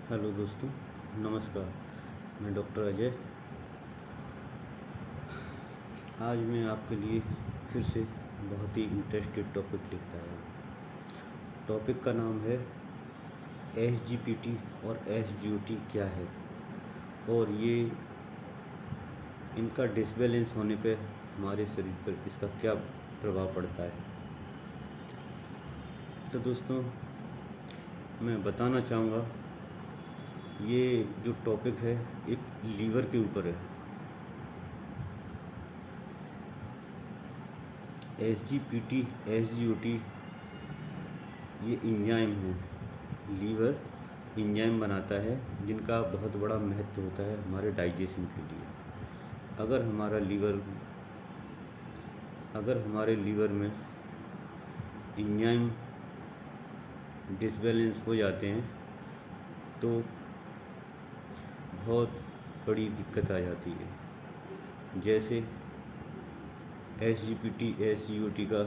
Hello दोस्तों, नमस्कार। मैं डॉक्टर अजय। आज मैं आपके लिए फिर से बहुत ही इंटरेस्टेड टॉपिक लेकर आया हूँ। टॉपिक का नाम है एसजीपीटी और एसजीओटी क्या है और ये इनका डिसबैलेंस होने पे हमारे शरीर पर इसका क्या प्रभाव पड़ता है। तो दोस्तों, मैं बताना चाहूँगा, ये जो टॉपिक है एक लीवर के ऊपर है। एसजीपीटी एसजीओटी ये इंजाइम है, लीवर इंजाइम बनाता है जिनका बहुत बड़ा महत्व होता है हमारे डाइजेशन के लिए। अगर हमारे लीवर में इंजाइम डिसबैलेंस हो जाते हैं तो बहुत बड़ी दिक्कत आ जाती है। जैसे एसजीपीटी एसजीओटी का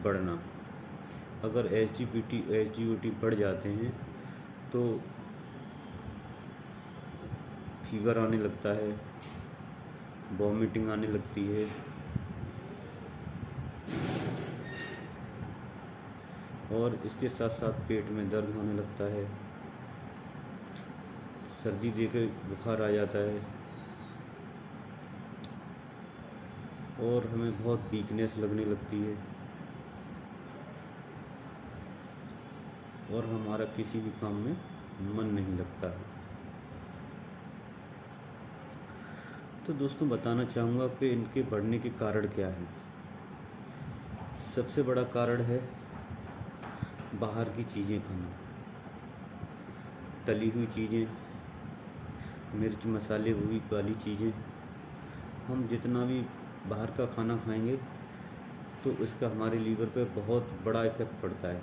बढ़ना। अगर एसजीपीटी एसजीओटी बढ़ जाते हैं तो फीवर आने लगता है, वॉमिटिंग आने लगती है और इसके साथ साथ पेट में दर्द होने लगता है, सर्दी देकर बुखार आ जाता है और हमें बहुत वीकनेस लगने लगती है और हमारा किसी भी काम में मन नहीं लगता है। तो दोस्तों, बताना चाहूँगा कि इनके बढ़ने के कारण क्या हैं। सबसे बड़ा कारण है बाहर की चीज़ें खाना, तली हुई चीज़ें, मिर्च मसाले हुई वाली चीज़ें। हम जितना भी बाहर का खाना खाएंगे तो इसका हमारे लीवर पे बहुत बड़ा इफ़ेक्ट पड़ता है।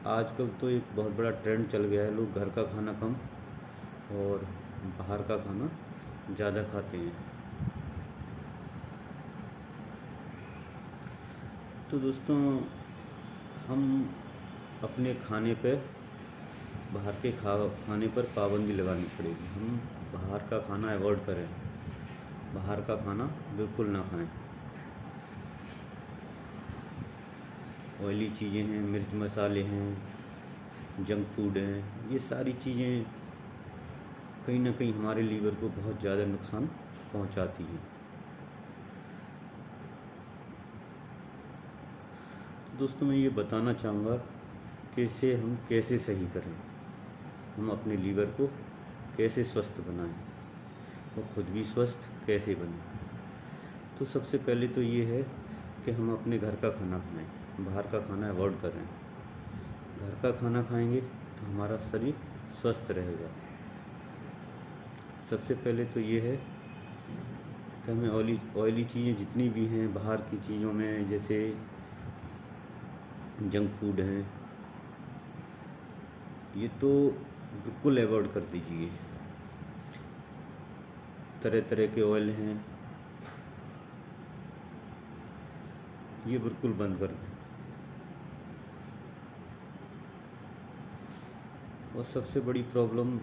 आजकल तो एक बहुत बड़ा ट्रेंड चल गया है, लोग घर का खाना कम और बाहर का खाना ज़्यादा खाते हैं। तो दोस्तों, हम अपने खाने पे बाहर के खाने पर पाबंदी लगानी पड़ेगी। हम बाहर का खाना अवॉइड करें, बाहर का खाना बिल्कुल ना खाएं। ऑयली चीज़ें हैं, मिर्च मसाले हैं, जंक फूड हैं, ये सारी चीज़ें कहीं ना कहीं हमारे लीवर को बहुत ज़्यादा नुकसान पहुंचाती हैं। दोस्तों, मैं ये बताना चाहूँगा कि इसे हम कैसे सही करें, हम अपने लीवर को कैसे स्वस्थ बनाएं और ख़ुद भी स्वस्थ कैसे बनें। तो सबसे पहले तो ये है कि हम अपने घर का खाना खाएं, बाहर का खाना अवॉइड करें। घर का खाना खाएंगे तो हमारा शरीर स्वस्थ रहेगा। सबसे पहले तो ये है कि हमें ऑयली चीज़ें जितनी भी हैं बाहर की चीज़ों में, जैसे जंक फूड हैं, ये तो बिल्कुल अवॉइड कर दीजिए। तरह तरह के ऑयल हैं, ये बिल्कुल बंद कर दें। और सबसे बड़ी प्रॉब्लम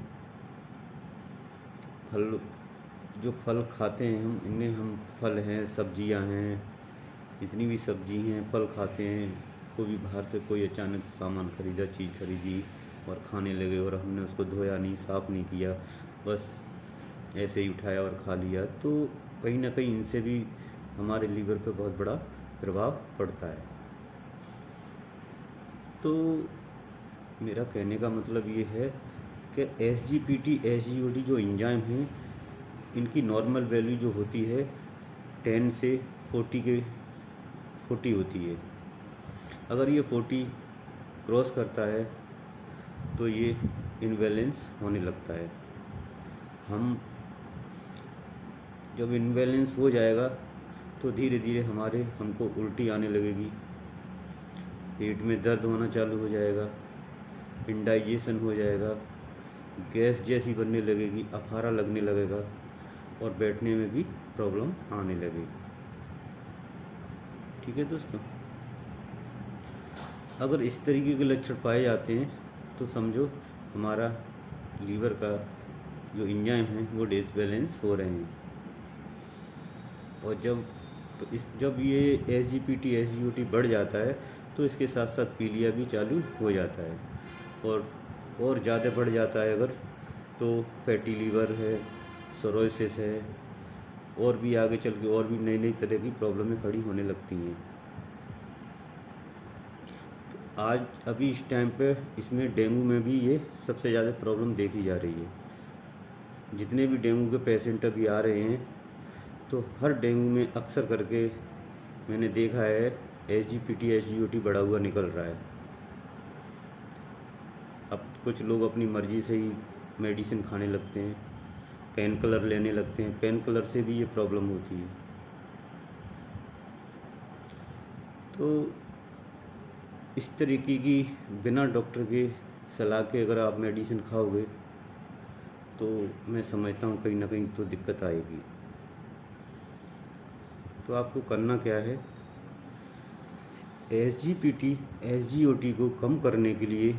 जो फल खाते हैं हम फल हैं, सब्जियां हैं, जितनी भी सब्जी हैं, फल खाते हैं। कोई भी बाहर से कोई अचानक सामान खरीदा, चीज़ खरीदी और खाने लगे और हमने उसको धोया नहीं, साफ़ नहीं किया, बस ऐसे ही उठाया और खा लिया, तो कहीं ना कहीं इनसे भी हमारे लीवर पे बहुत बड़ा प्रभाव पड़ता है। तो मेरा कहने का मतलब ये है कि एसजीपीटी एसजीओटी जो एंजाइम हैं, इनकी नॉर्मल वैल्यू जो होती है 10 से 40 होती है। अगर ये 40 क्रॉस करता है तो ये इनबैलेंस होने लगता है। हम जब इनबैलेंस हो जाएगा तो धीरे धीरे हमको उल्टी आने लगेगी, पेट में दर्द होना चालू हो जाएगा, इंडाइजेशन हो जाएगा, गैस जैसी बनने लगेगी, अफारा लगने लगेगा और बैठने में भी प्रॉब्लम आने लगेगी। ठीक है दोस्तों। अगर इस तरीके के लक्षण पाए जाते हैं तो समझो हमारा लीवर का जो एंजाइम है वो डिसबैलेंस हो रहे हैं। और जब ये SGPT SGOT बढ़ जाता है तो इसके साथ साथ पीलिया भी चालू हो जाता है। और ज़्यादा बढ़ जाता है अगर तो फैटी लीवर है, सोरोसिस है, और भी आगे चल के और भी नई नई तरह की प्रॉब्लमें खड़ी होने लगती हैं। तो आज अभी इस टाइम पे इसमें डेंगू में भी ये सबसे ज़्यादा प्रॉब्लम देखी जा रही है। जितने भी डेंगू के पेशेंट अभी आ रहे हैं तो हर डेंगू में अक्सर करके मैंने देखा है SGPT SGOT बढ़ा हुआ निकल रहा है। अब कुछ लोग अपनी मर्ज़ी से ही मेडिसिन खाने लगते हैं, पेन किलर लेने लगते हैं। पेन किलर से भी ये प्रॉब्लम होती है। तो इस तरीके की बिना डॉक्टर के सलाह के अगर आप मेडिसिन खाओगे तो मैं समझता हूँ कहीं ना कहीं तो दिक्कत आएगी। तो आपको करना क्या है, SGPT SGOT को कम करने के लिए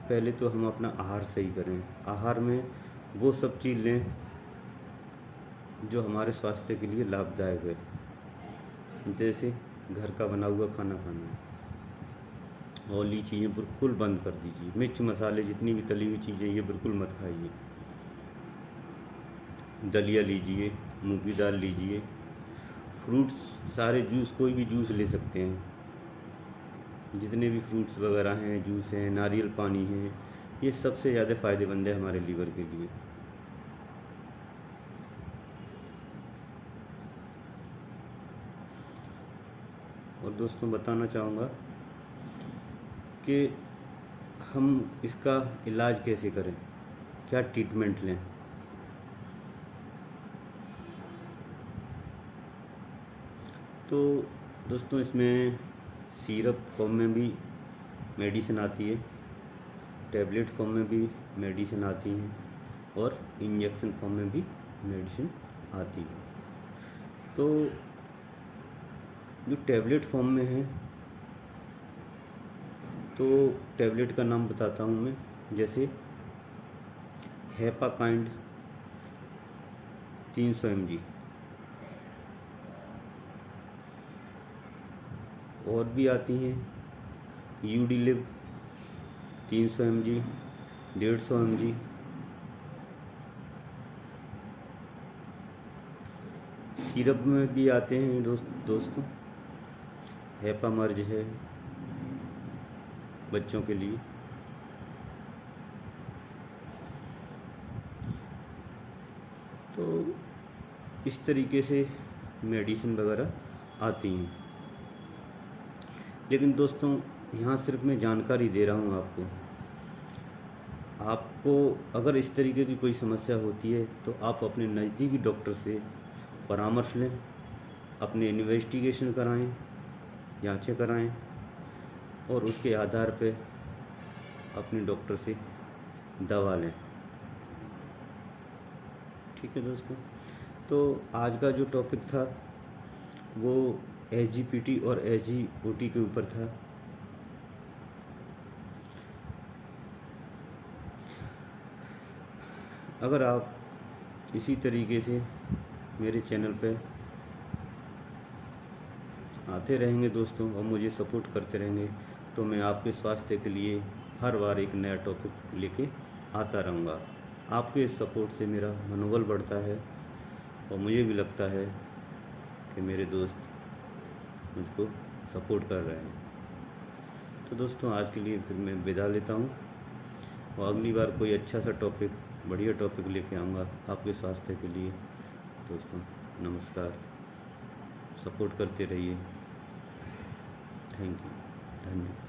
पहले तो हम अपना आहार सही करें। आहार में वो सब चीज़ लें जो हमारे स्वास्थ्य के लिए लाभदायक है, जैसे घर का बना हुआ खाना खाना। ऑयली चीज़ें बिल्कुल बंद कर दीजिए। मिर्च मसाले जितनी भी तली हुई चीज़ें ये बिल्कुल मत खाइए। दलिया लीजिए, मूंग की दाल लीजिए, फ्रूट्स, सारे जूस, कोई भी जूस ले सकते हैं। जितने भी फ्रूट्स वगैरह हैं, जूस हैं, नारियल पानी है, ये सबसे ज़्यादा फ़ायदेमंद है हमारे लीवर के लिए। और दोस्तों बताना चाहूँगा कि हम इसका इलाज कैसे करें, क्या ट्रीटमेंट लें। तो दोस्तों इसमें सिरप फॉर्म में भी मेडिसिन आती है, टैबलेट फॉर्म में भी मेडिसिन आती हैं, और इंजेक्शन फॉर्म में भी मेडिसिन आती है। तो जो टैबलेट फॉर्म में है तो टैबलेट का नाम बताता हूँ मैं, जैसे हेपाकाइंड 300 mg, और भी आती हैं यूडिलिव 300 mg, 150 mg, सिरप में भी आते हैं दोस्तों। हेपामर्ज है बच्चों के लिए। तो इस तरीके से मेडिसिन वगैरह आती हैं। लेकिन दोस्तों यहाँ सिर्फ मैं जानकारी दे रहा हूँ आपको अगर इस तरीके की कोई समस्या होती है तो आप अपने नज़दीकी डॉक्टर से परामर्श लें, अपने इन्वेस्टिगेशन कराएं, जांचें कराएं, और उसके आधार पे अपने डॉक्टर से दवा लें। ठीक है दोस्तों, तो आज का जो टॉपिक था वो SGPT और SGOT के ऊपर था। अगर आप इसी तरीके से मेरे चैनल पे आते रहेंगे दोस्तों और मुझे सपोर्ट करते रहेंगे तो मैं आपके स्वास्थ्य के लिए हर बार एक नया टॉपिक लेके आता रहूँगा। आपके सपोर्ट से मेरा मनोबल बढ़ता है और मुझे भी लगता है कि मेरे दोस्त मुझको सपोर्ट कर रहे हैं। तो दोस्तों आज के लिए फिर मैं विदा लेता हूँ, और अगली बार कोई अच्छा सा टॉपिक, बढ़िया टॉपिक लेके आऊँगा आपके स्वास्थ्य के लिए। दोस्तों नमस्कार, सपोर्ट करते रहिए। थैंक यू, धन्यवाद।